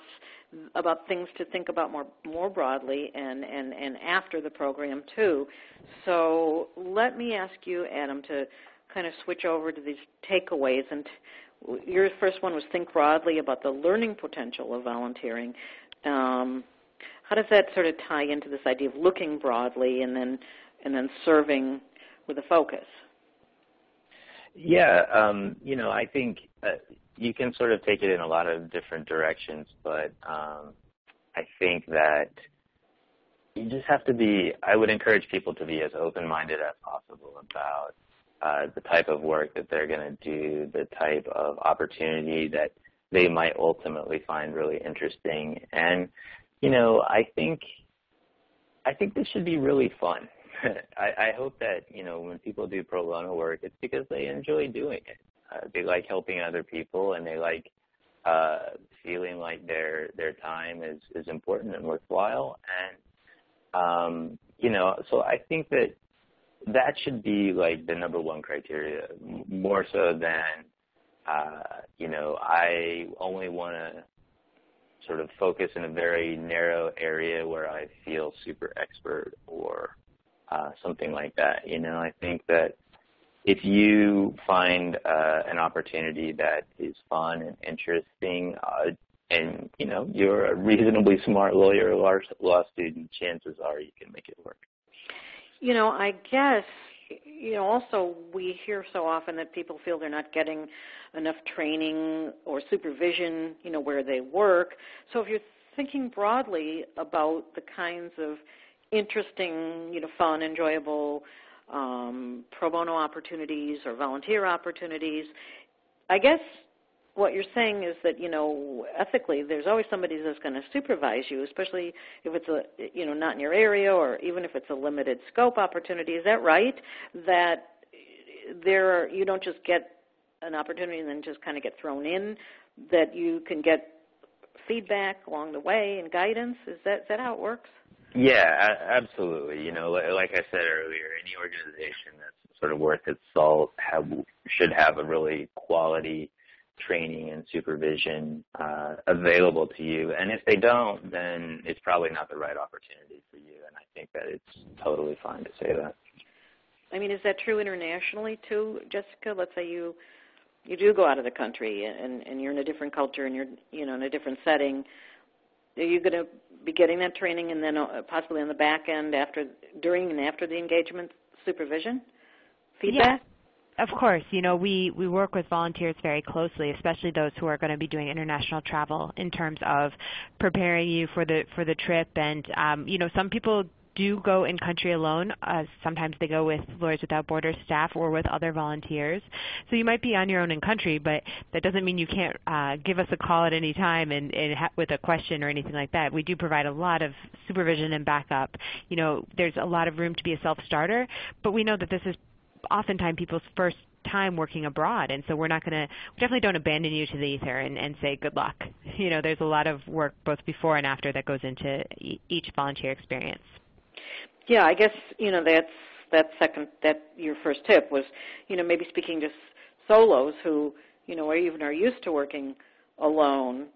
about things to think about more broadly and after the program too. So let me ask you, Adam, to kind of switch over to these takeaways. And your first one was think broadly about the learning potential of volunteering. How does that sort of tie into this idea of looking broadly and then serving with a focus? Yeah, I think you can sort of take it in a lot of different directions, but I think that you just have to be, I would encourage people to be as open-minded as possible about the type of work that they're going to do, the type of opportunity that they might ultimately find really interesting. And, I think this should be really fun. I hope that, when people do pro bono work, it's because they enjoy doing it. They like helping other people, and they like feeling like their time is important and worthwhile. And, so I think that should be like the number one criteria, more so than, I only want to sort of focus in a very narrow area where I feel super expert or something like that. I think that if you find an opportunity that is fun and interesting, and you're a reasonably smart lawyer or law student, chances are you can make it work. I guess, also we hear so often that people feel they're not getting enough training or supervision, where they work. So if you're thinking broadly about the kinds of interesting, fun, enjoyable pro bono opportunities or volunteer opportunities. I guess what you're saying is that, ethically, there's always somebody that's going to supervise you, especially if it's not in your area, or even if it's a limited scope opportunity. Is that right? That you don't just get an opportunity and then just kind of get thrown in, that you can get feedback along the way and guidance? Is that how it works? Yeah, absolutely. Like I said earlier, any organization that's sort of worth its salt should have a really quality training and supervision available to you. And if they don't, then it's probably not the right opportunity for you. And I think that it's totally fine to say that. I mean, is that true internationally too, Jessica? Let's say you do go out of the country and you're in a different culture and you're in a different setting. Are you going to be getting that training and then possibly on the back end during and after the engagement supervision feedback? Yeah, of course. We work with volunteers very closely, especially those who are going to be doing international travel, in terms of preparing you for the trip. And some people do go in country alone. Sometimes they go with Lawyers Without Borders staff or with other volunteers. So you might be on your own in country, but that doesn't mean you can't give us a call at any time and with a question or anything like that. We do provide a lot of supervision and backup. There's a lot of room to be a self-starter, but we know that this is oftentimes people's first time working abroad, and so we definitely don't abandon you to the ether and say good luck. There's a lot of work both before and after that goes into each volunteer experience. Yeah, I guess, that your first tip was, maybe speaking to solos who, even are used to working alone.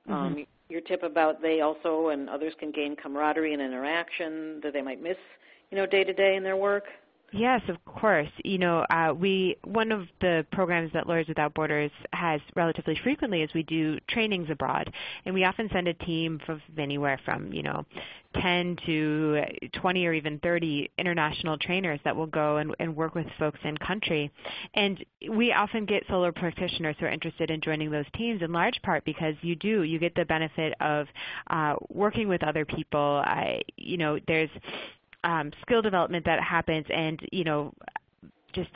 Mm-hmm. Your tip about they also and others can gain camaraderie and interaction that they might miss, day to day in their work. Yes, of course. One of the programs that Lawyers Without Borders has relatively frequently is we do trainings abroad, and we often send a team of anywhere from 10 to 20 or even 30 international trainers that will go and work with folks in country. And we often get solo practitioners who are interested in joining those teams, in large part because you get the benefit of working with other people. There's skill development that happens, and just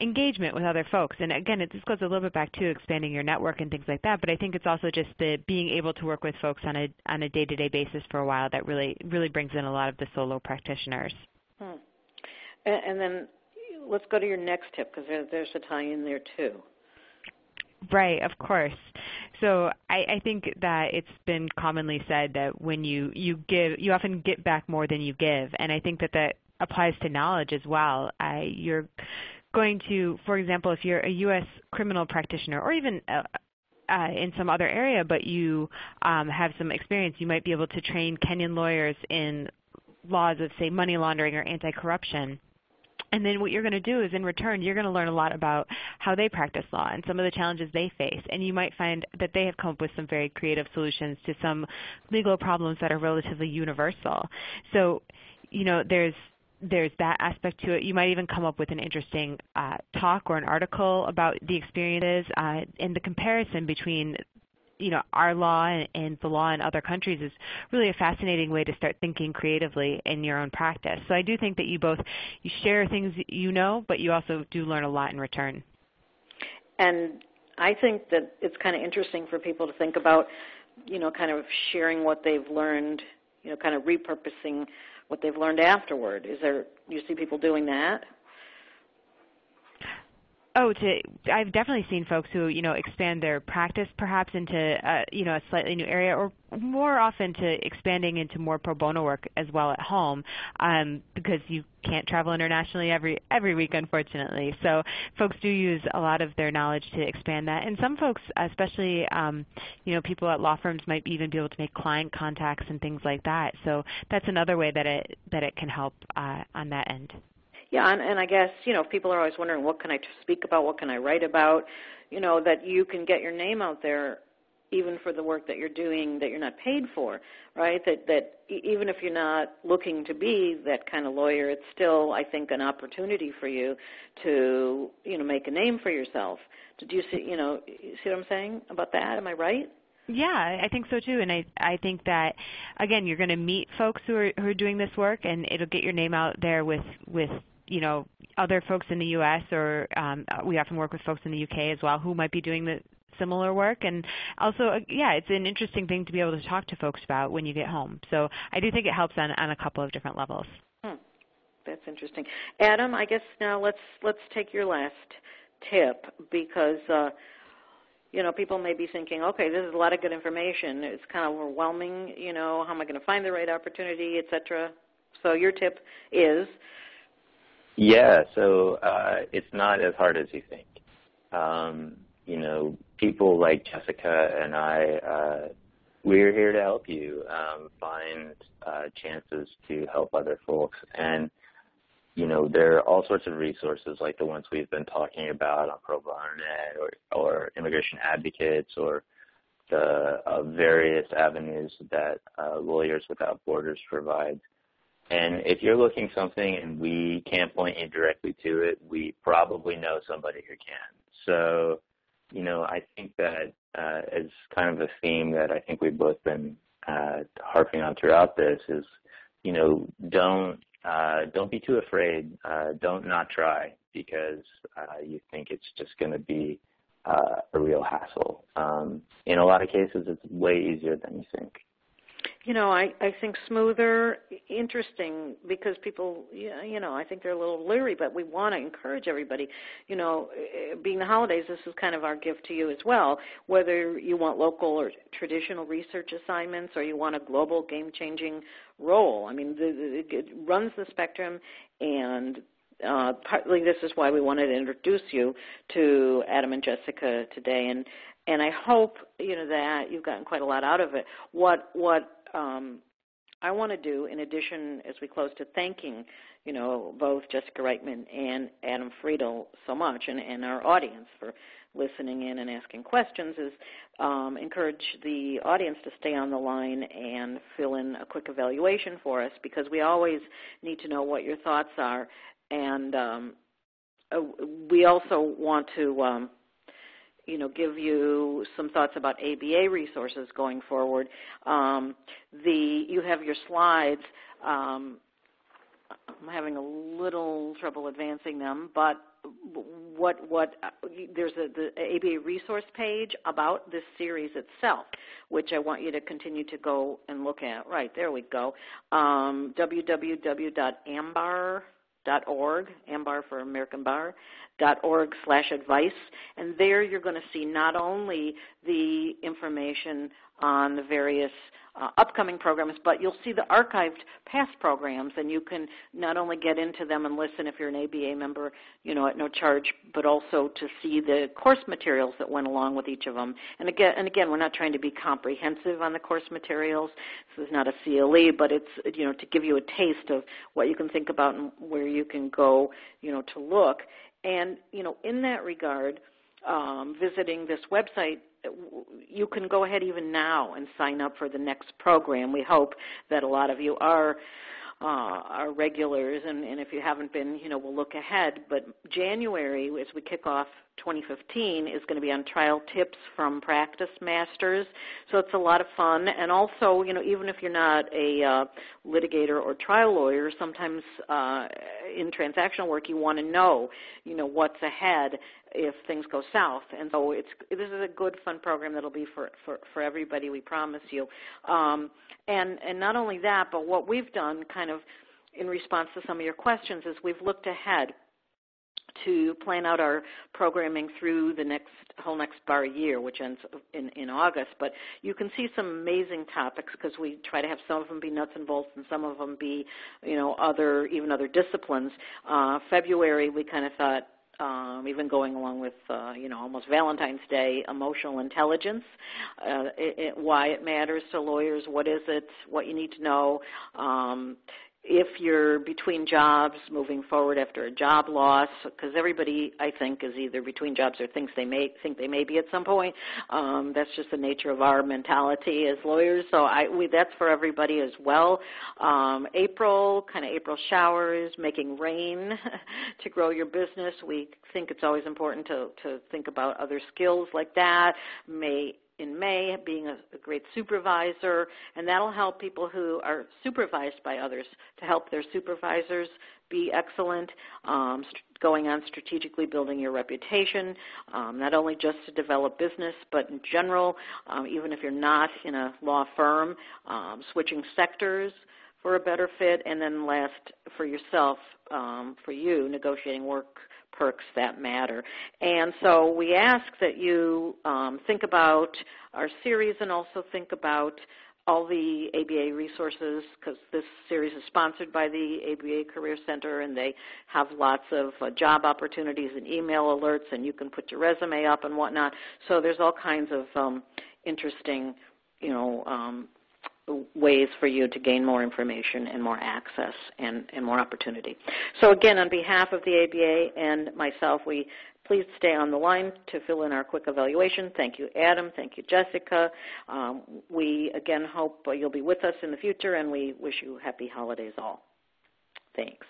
engagement with other folks. And again, this goes a little bit back to expanding your network and things like that. But I think it's also just the being able to work with folks on a day-to-day basis for a while that really brings in a lot of the solo practitioners. And then let's go to your next tip, because there's a tie in there too. Right, of course. So I think that it's been commonly said that when you give, you often get back more than you give. And I think that applies to knowledge as well. You're going to, for example, if you're a U.S. criminal practitioner or even in some other area, but you have some experience, you might be able to train Kenyan lawyers in laws of, say, money laundering or anti-corruption. And then what you're going to do is, in return, you're going to learn a lot about how they practice law and some of the challenges they face. And you might find that they have come up with some very creative solutions to some legal problems that are relatively universal. So, there's that aspect to it. You might even come up with an interesting talk or an article about the experiences and the comparison between our law and the law in other countries is really a fascinating way to start thinking creatively in your own practice. So I do think that you share things but you also do learn a lot in return. And I think that it's kind of interesting for people to think about, kind of sharing what they've learned, kind of repurposing what they've learned afterward. Do you see people doing that? I've definitely seen folks who, expand their practice perhaps into, a slightly new area, or more often to expanding into more pro bono work as well at home, because you can't travel internationally every week, unfortunately. So folks do use a lot of their knowledge to expand that. And some folks, especially, people at law firms, might even be able to make client contacts and things like that. So that's another way that it can help on that end. Yeah, and I guess, if people are always wondering, what can I speak about, what can I write about, that you can get your name out there even for the work that you're doing that you're not paid for, right? That even if you're not looking to be that kind of lawyer, it's still, I think, an opportunity for you to, make a name for yourself. Did you see, see what I'm saying about that? Am I right? Yeah, I think so too, and I think that again you're going to meet folks who are doing this work, and it'll get your name out there with other folks in the U.S. or we often work with folks in the U.K. as well who might be doing the similar work, and also it's an interesting thing to be able to talk to folks about when you get home. So I do think it helps on a couple of different levels. That's interesting. Adam, I guess now let's take your last tip because. People may be thinking, okay, this is a lot of good information. It's kind of overwhelming. How am I going to find the right opportunity, et cetera? So your tip is? Yeah, so it's not as hard as you think. People like Jessica and I, we're here to help you find chances to help other folks. And there are all sorts of resources like the ones we've been talking about on Pro Bono Net or Immigration Advocates or the various avenues that Lawyers Without Borders provides. And if you're looking something and we can't point you directly to it, we probably know somebody who can. So, I think that as kind of a theme that I think we've both been harping on throughout this is, don't be too afraid. Don't not try because you think it's just going to be a real hassle. In a lot of cases, it's way easier than you think. I think smoother, interesting, because people, I think they're a little leery, but we want to encourage everybody. Being the holidays, this is kind of our gift to you as well, whether you want local or traditional research assignments or you want a global game-changing role. I mean, it runs the spectrum, and partly this is why we wanted to introduce you to Adam and Jessica today, and I hope, that you've gotten quite a lot out of it. What I want to do, in addition, as we close, to thanking, both Jessica Reitman and Adam Friedel so much, and our audience for listening in and asking questions, is encourage the audience to stay on the line and fill in a quick evaluation for us, because we always need to know what your thoughts are. And we also want to give you some thoughts about ABA resources going forward. You have your slides. I'm having a little trouble advancing them, but there's the ABA resource page about this series itself, which I want you to continue to go and look at. Right, there we go. www.ambar.org, AMBAR for American Bar, .org/advice, and there you're going to see not only the information on the various upcoming programs, but you'll see the archived past programs, and you can not only get into them and listen if you're an ABA member, at no charge, but also to see the course materials that went along with each of them. And again, we're not trying to be comprehensive on the course materials. This is not a CLE, but it's, to give you a taste of what you can think about and where you can go, to look. And, in that regard, visiting this website, you can go ahead even now and sign up for the next program. We hope that a lot of you are regulars, and if you haven't been, we'll look ahead. But January, as we kick off 2015, is going to be on trial tips from practice masters. So it's a lot of fun. And also, even if you're not a litigator or trial lawyer, sometimes in transactional work you want to know, what's ahead if things go south. And so this is a good, fun program that'll be for everybody, we promise you. And not only that, but what we've done kind of in response to some of your questions is we've looked ahead to plan out our programming through the whole next bar year, which ends in August. But you can see some amazing topics because we try to have some of them be nuts and bolts and some of them be, even other disciplines. February, we kind of thought, even going along with, almost Valentine's Day, emotional intelligence, why it matters to lawyers, what is it, what you need to know. If you're between jobs, moving forward after a job loss, because everybody, I think, is either between jobs or think they may be at some point. That's just the nature of our mentality as lawyers. So that's for everybody as well. April showers, making rain to grow your business. We think it's always important to think about other skills like that. May in May, being a great supervisor, and that'll help people who are supervised by others to help their supervisors be excellent, going on strategically building your reputation, not only just to develop business, but in general, even if you're not in a law firm, switching sectors for a better fit, and then last, for yourself, for you, negotiating work perks that matter. And so we ask that you think about our series and also think about all the ABA resources, because this series is sponsored by the ABA Career Center, and they have lots of job opportunities and email alerts, and you can put your resume up and whatnot. So there's all kinds of interesting, ways for you to gain more information and more access and more opportunity. So again, on behalf of the ABA and myself, please stay on the line to fill in our quick evaluation. Thank you, Adam. Thank you, Jessica. We, again, hope you'll be with us in the future, and we wish you happy holidays all. Thanks.